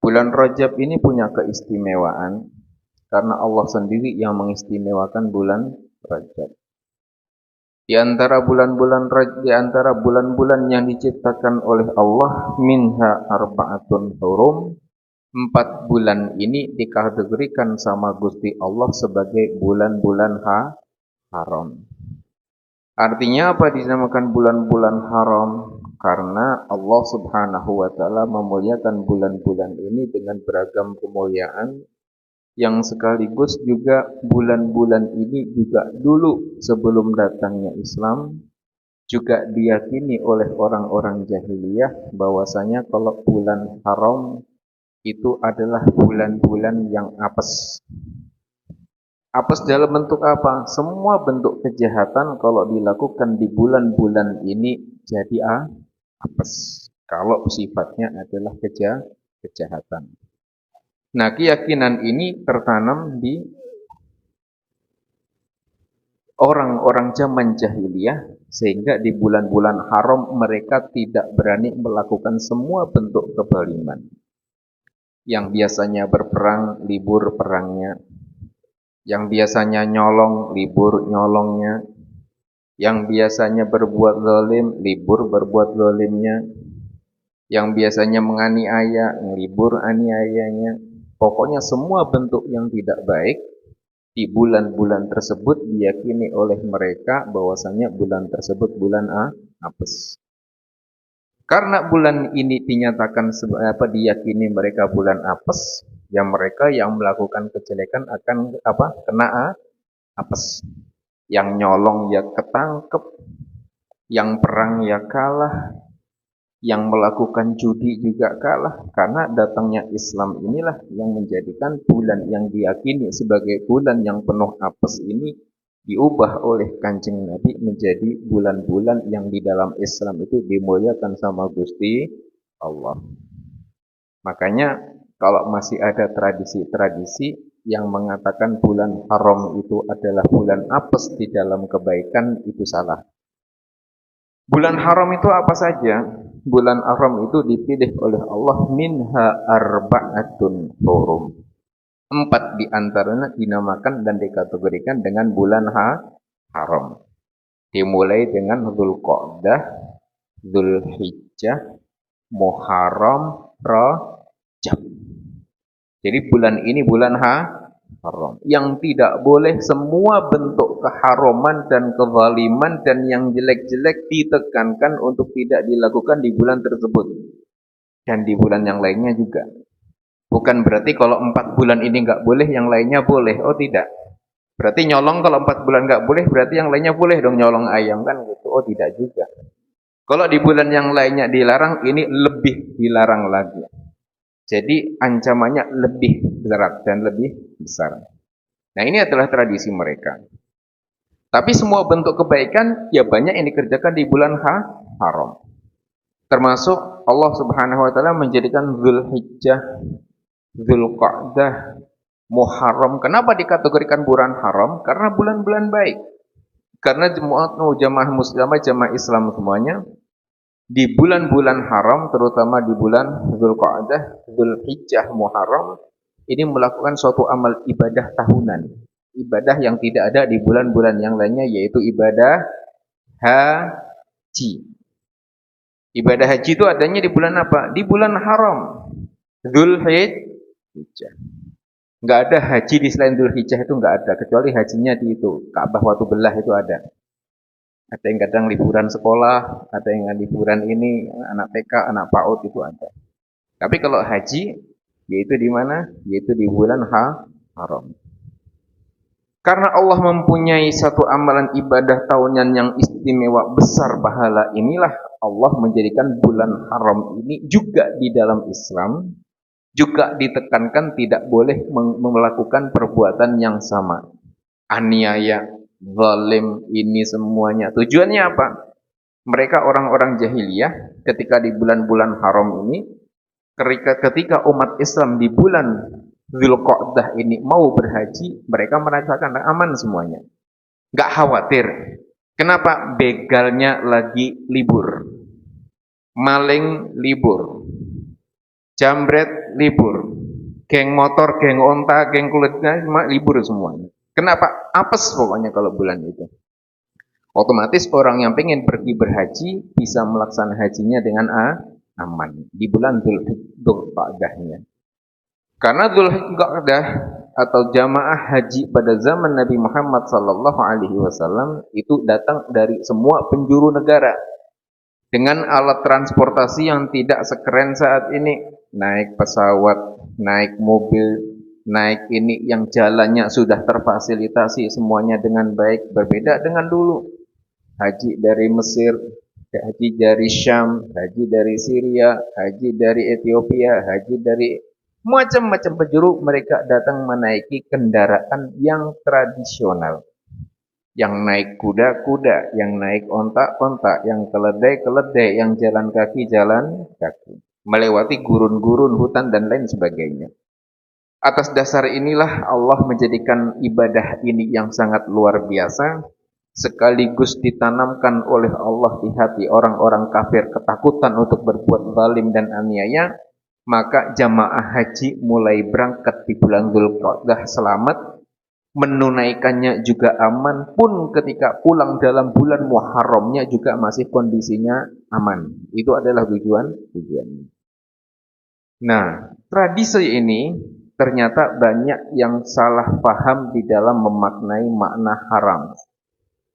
Bulan Rajab ini punya keistimewaan karena Allah sendiri yang mengistimewakan bulan Rajab. Di antara bulan-bulan yang diciptakan oleh Allah, minha arba'atun hurum, 4 bulan ini dikategorikan sama Gusti Allah sebagai bulan-bulan haram. Artinya apa dinamakan bulan-bulan haram? Karena Allah Subhanahu wa taala memuliakan bulan-bulan ini dengan beragam kemuliaan yang sekaligus juga bulan-bulan ini juga dulu sebelum datangnya Islam juga diyakini oleh orang-orang jahiliyah bahwasanya kalau bulan haram itu adalah bulan-bulan yang apes. Apes dalam bentuk apa? Semua bentuk kejahatan kalau dilakukan di bulan-bulan ini jadi apes. Kalau sifatnya adalah kejahatan. Nah, keyakinan ini tertanam di orang-orang zaman jahiliyah sehingga di bulan-bulan haram mereka tidak berani melakukan semua bentuk kezaliman. Yang biasanya berperang, libur perangnya. Yang biasanya nyolong, libur nyolongnya. Yang biasanya berbuat zalim, libur berbuat zalimnya. Yang biasanya menganiaya, libur aniayanya. Pokoknya semua bentuk yang tidak baik di bulan-bulan tersebut diyakini oleh mereka bahwasanya bulan tersebut bulan apes. Karena bulan ini dinyatakan diyakini mereka bulan apes, yang mereka yang melakukan kejelekan akan kena apes. Yang nyolong ya ketangkep, yang perang ya kalah, yang melakukan judi juga kalah. Karena datangnya Islam inilah yang menjadikan bulan yang diyakini sebagai bulan yang penuh apes ini diubah oleh Kanjeng Nabi menjadi bulan-bulan yang di dalam Islam itu dimuliakan sama Gusti Allah. Makanya kalau masih ada tradisi-tradisi yang mengatakan bulan haram itu adalah bulan apes di dalam kebaikan, itu salah. Bulan haram itu apa saja? Bulan haram itu dipilih oleh Allah minha arba'atun hurum. 4 di antaranya dinamakan dan dikategorikan dengan bulan haram. Dimulai dengan Dzulqa'dah, Dzulhijjah, Muharram, Rajab. Jadi bulan ini bulan haram. Yang tidak boleh semua bentuk keharaman dan kezaliman dan yang jelek-jelek ditekankan untuk tidak dilakukan di bulan tersebut. Dan di bulan yang lainnya juga. Bukan berarti kalau 4 bulan ini nggak boleh, yang lainnya boleh. Oh tidak. Berarti nyolong kalau 4 bulan nggak boleh, berarti yang lainnya boleh dong nyolong ayam kan gitu. Oh tidak juga. Kalau di bulan yang lainnya dilarang, ini lebih dilarang lagi. Jadi ancamannya lebih berat dan lebih besar. Nah ini adalah tradisi mereka. Tapi semua bentuk kebaikan ya banyak yang dikerjakan di bulan haram. Termasuk Allah Subhanahu wa taala menjadikan Dzulhijjah, Dzulqa'dah, Muharram. Kenapa dikategorikan bulan haram? Karena bulan-bulan baik. Karena jamaah muslimah, jamaah Islam semuanya di bulan-bulan haram, terutama di bulan Dzulqa'dah, Dzulhijjah, Muharram, ini melakukan suatu amal ibadah tahunan. Ibadah yang tidak ada di bulan-bulan yang lainnya, yaitu ibadah haji. Ibadah haji itu adanya di bulan apa? Di bulan haram. Dzulhijjah. Enggak ada haji di selain Dzulhijjah, itu enggak ada, kecuali hajinya di itu, Ka'bah Watu Belah itu ada. Ada yang kadang liburan sekolah, ada yang liburan ini, anak TK, anak PAUD itu ada. Tapi kalau haji, yaitu di mana? Yaitu di bulan haram. Karena Allah mempunyai satu amalan ibadah tahunan yang istimewa besar pahala, inilah Allah menjadikan bulan haram ini juga di dalam Islam, juga ditekankan tidak boleh melakukan perbuatan yang sama. Aniaya, zalim, ini semuanya. Tujuannya apa? Mereka orang-orang jahiliyah ketika di bulan-bulan haram ini, ketika umat Islam di bulan Dzulqa'dah ini mau berhaji, mereka merasakan aman semuanya. Enggak khawatir. Kenapa? Begalnya lagi libur. Maling libur. Jambret libur. Geng motor, geng onta, geng kulitnya libur semuanya. Kenapa? Apes pokoknya kalau bulan itu. Otomatis orang yang pengen pergi berhaji bisa melaksanakan hajinya dengan aman di bulan Dzulqa'dahnya. Karena Dzulqa'dah atau jamaah haji pada zaman Nabi Muhammad SAW itu datang dari semua penjuru negara dengan alat transportasi yang tidak sekeren saat ini, naik pesawat, naik mobil, naik ini yang jalannya sudah terfasilitasi semuanya dengan baik, berbeda dengan dulu. Haji dari Mesir, haji dari Syam, haji dari Syria, haji dari Ethiopia, haji dari macam-macam penjuru, mereka datang menaiki kendaraan yang tradisional. Yang naik kuda-kuda, yang naik onta-onta, yang keledai-keledai, yang jalan kaki, melewati gurun-gurun, hutan, dan lain sebagainya. Atas dasar inilah Allah menjadikan ibadah ini yang sangat luar biasa, sekaligus ditanamkan oleh Allah di hati orang-orang kafir ketakutan untuk berbuat zalim dan aniaya. Maka jamaah haji mulai berangkat di bulan Dzulqa'dah selamat, menunaikannya juga aman, pun ketika pulang dalam bulan Muharramnya juga masih kondisinya aman. Itu adalah tujuannya. Nah, tradisi ini ternyata banyak yang salah paham di dalam memaknai makna haram.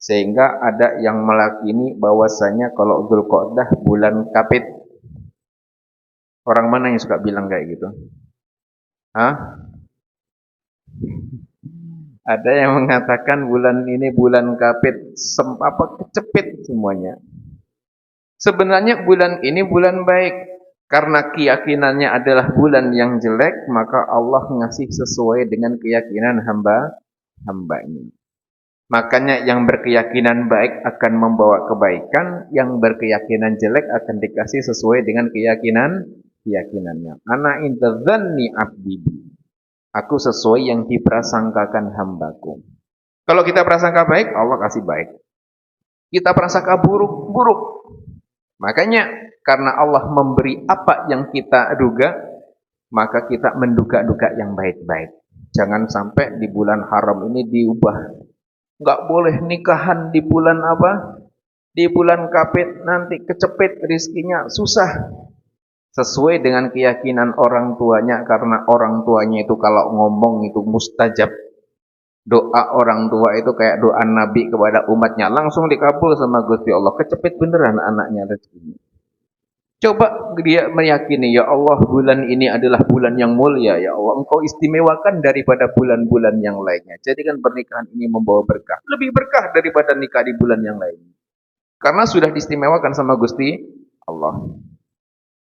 Sehingga ada yang meyakini bahwasanya kalau Dzulqa'dah bulan kapit. Orang mana yang suka bilang kayak gitu? Hah? Ada yang mengatakan bulan ini bulan kapit, kecepit semuanya. Sebenarnya bulan ini bulan baik. Karena keyakinannya adalah bulan yang jelek, maka Allah ngasih sesuai dengan keyakinan hamba-hambanya. Makanya yang berkeyakinan baik akan membawa kebaikan, yang berkeyakinan jelek akan dikasih sesuai dengan keyakinannya. Ana inda dzanni abdi. Aku sesuai yang diprasangkakan hambaku. Kalau kita prasangka baik, Allah kasih baik. Kita prasangka buruk, buruk. Makanya karena Allah memberi apa yang kita duga, maka kita menduga-duga yang baik-baik. Jangan sampai di bulan haram ini diubah. Enggak boleh nikahan di bulan apa? Di bulan kapit, nanti kecepit rizkinya, susah. Sesuai dengan keyakinan orang tuanya, karena orang tuanya itu kalau ngomong itu mustajab. Doa orang tua itu kayak doa Nabi kepada umatnya, langsung dikabul sama Gusti Allah. Kecepit beneran anaknya rezekinya. Coba dia meyakini, ya Allah, bulan ini adalah bulan yang mulia. Ya Allah, Engkau istimewakan daripada bulan-bulan yang lainnya. Jadikan pernikahan ini membawa berkah. Lebih berkah daripada nikah di bulan yang lainnya. Karena sudah diistimewakan sama Gusti Allah.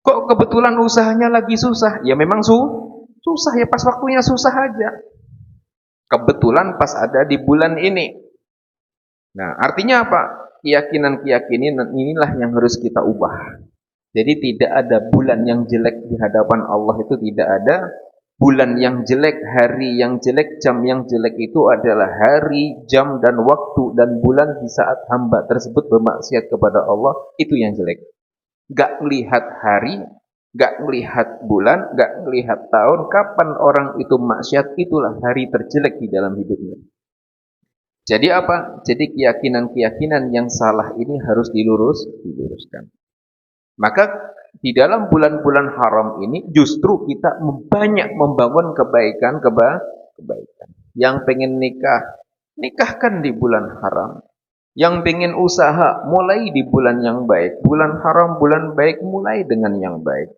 Kok kebetulan usahanya lagi susah? Ya memang susah ya, pas waktunya susah aja. Kebetulan pas ada di bulan ini. Nah, artinya apa? Keyakinan-keyakinan inilah yang harus kita ubah. Jadi tidak ada bulan yang jelek di hadapan Allah, itu tidak ada. Bulan yang jelek, hari yang jelek, jam yang jelek itu adalah hari, jam, dan waktu dan bulan di saat hamba tersebut bermaksiat kepada Allah, itu yang jelek. Gak melihat hari, gak melihat bulan, gak melihat tahun, kapan orang itu maksiat, itulah hari terjelek di dalam hidupnya. Jadi apa? Jadi keyakinan-keyakinan yang salah ini harus diluruskan. Maka di dalam bulan-bulan haram ini justru kita banyak membangun kebaikan. Yang pengen nikahkan di bulan haram. Yang pengen usaha, mulai di bulan yang baik. Bulan haram, bulan baik, mulai dengan yang baik.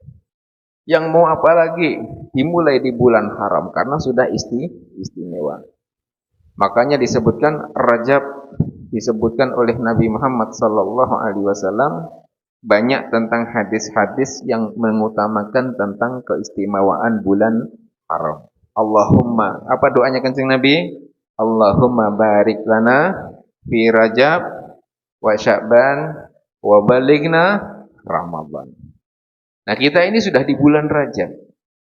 Yang mau apa lagi? Dimulai di bulan haram, karena sudah istimewa. Makanya disebutkan Rajab, disebutkan oleh Nabi Muhammad SAW, banyak tentang hadis-hadis yang mengutamakan tentang keistimewaan bulan haram. Allahumma, apa doanya Kanjeng Nabi? Allahumma barik lana fi Rajab wa Sya'ban wa balighna Ramadan. Nah, kita ini sudah di bulan Rajab.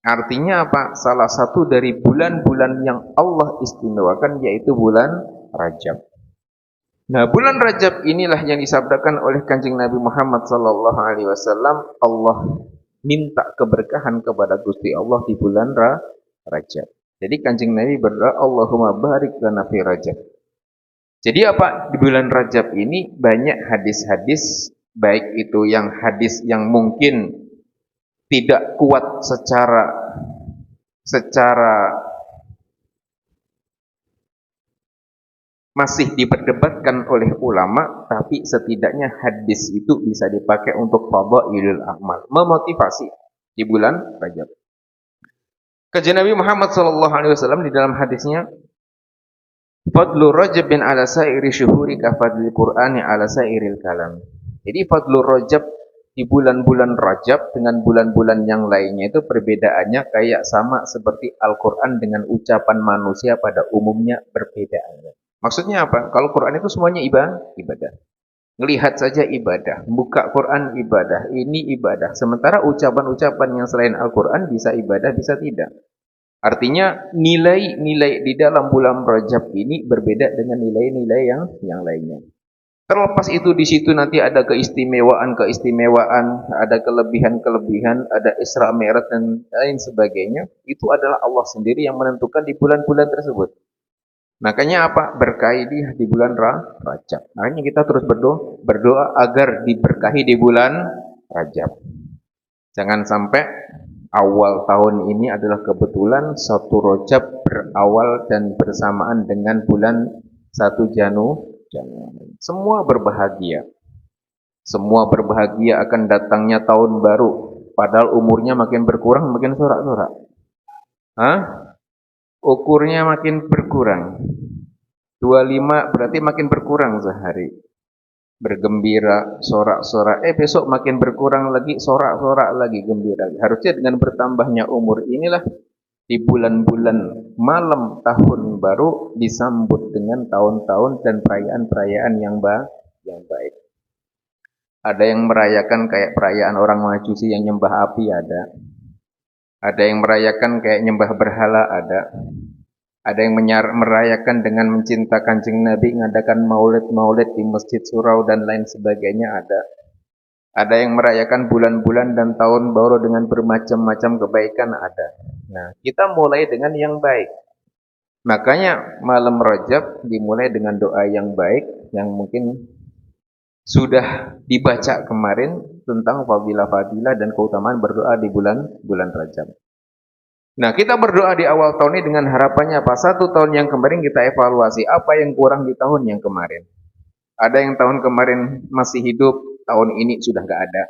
Artinya apa? Salah satu dari bulan-bulan yang Allah istimewakan yaitu bulan Rajab. Nah, bulan Rajab inilah yang disabdakan oleh Kanjeng Nabi Muhammad SAW. Allah minta keberkahan kepada Gusti Allah di bulan Rajab. Jadi Kanjeng Nabi berdoa, Allahumma barik lana fi Rajab. Jadi apa? Di bulan Rajab ini banyak hadis-hadis, baik itu yang hadis yang mungkin tidak kuat secara masih diperdebatkan oleh ulama, tapi setidaknya hadis itu bisa dipakai untuk fadhailul amal, memotivasi di bulan Rajab. Kajian Nabi Muhammad SAW di dalam hadisnya, fadlu Rajabin ala sairi syuhuri ka fadlil Qur'ani ala sairil kalam. Jadi fadlu Rajab di bulan-bulan Rajab dengan bulan-bulan yang lainnya itu perbedaannya kayak sama seperti Al-Quran dengan ucapan manusia pada umumnya perbedaannya. Maksudnya apa? Kalau Quran itu semuanya ibadah. Ngelihat saja ibadah, buka Quran ibadah, ini ibadah. Sementara ucapan-ucapan yang selain Al-Quran bisa ibadah, bisa tidak. Artinya nilai-nilai di dalam bulan Rajab ini berbeda dengan nilai-nilai yang lainnya. Terlepas itu di situ nanti ada keistimewaan, ada kelebihan-kelebihan, ada Isra Mi'raj dan lain sebagainya. Itu adalah Allah sendiri yang menentukan di bulan-bulan tersebut. Makanya apa? Berkahi di bulan Rajab. Makanya kita terus berdoa agar diberkahi di bulan Rajab. Jangan sampai awal tahun ini adalah kebetulan 1 Rajab berawal dan bersamaan dengan bulan 1 Januari. Semua berbahagia. Semua berbahagia akan datangnya tahun baru. Padahal umurnya makin berkurang, makin sorak-sorak. Ukurnya makin berkurang. 25 berarti makin berkurang sehari. Bergembira, sorak-sorak. Besok makin berkurang lagi, sorak-sorak lagi, gembira. Harusnya dengan bertambahnya umur inilah di bulan-bulan malam tahun baru disambut dengan tahun-tahun dan perayaan-perayaan yang baik. Ada yang merayakan kayak perayaan orang Majusi yang nyembah api ada. Ada yang merayakan kayak nyembah berhala ada. Ada yang merayakan dengan mencinta Kanjeng Nabi, mengadakan maulid-maulid di Masjid Surau dan lain sebagainya ada. Ada yang merayakan bulan-bulan dan tahun baru dengan bermacam-macam kebaikan ada. Nah, kita mulai dengan yang baik. Makanya malam Rajab dimulai dengan doa yang baik yang mungkin sudah dibaca kemarin tentang fadilah-fadilah dan keutamaan berdoa di bulan Rajab. Nah, kita berdoa di awal tahun ini dengan harapannya apa? 1 tahun yang kemarin kita evaluasi apa yang kurang di tahun yang kemarin. Ada yang tahun kemarin masih hidup, tahun ini sudah nggak ada.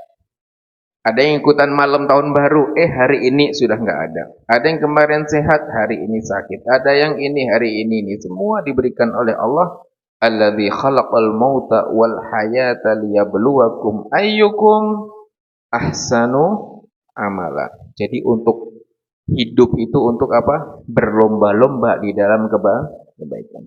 Ada yang ikutan malam tahun baru, hari ini sudah nggak ada. Ada yang kemarin sehat, hari ini sakit. Ada yang ini, hari ini. Semua diberikan oleh Allah. Alladzi khalaqal mauta wal hayata liyabluwakum ayyukum ahsanu amala. Jadi untuk hidup itu untuk apa? Berlomba-lomba di dalam kebaikan.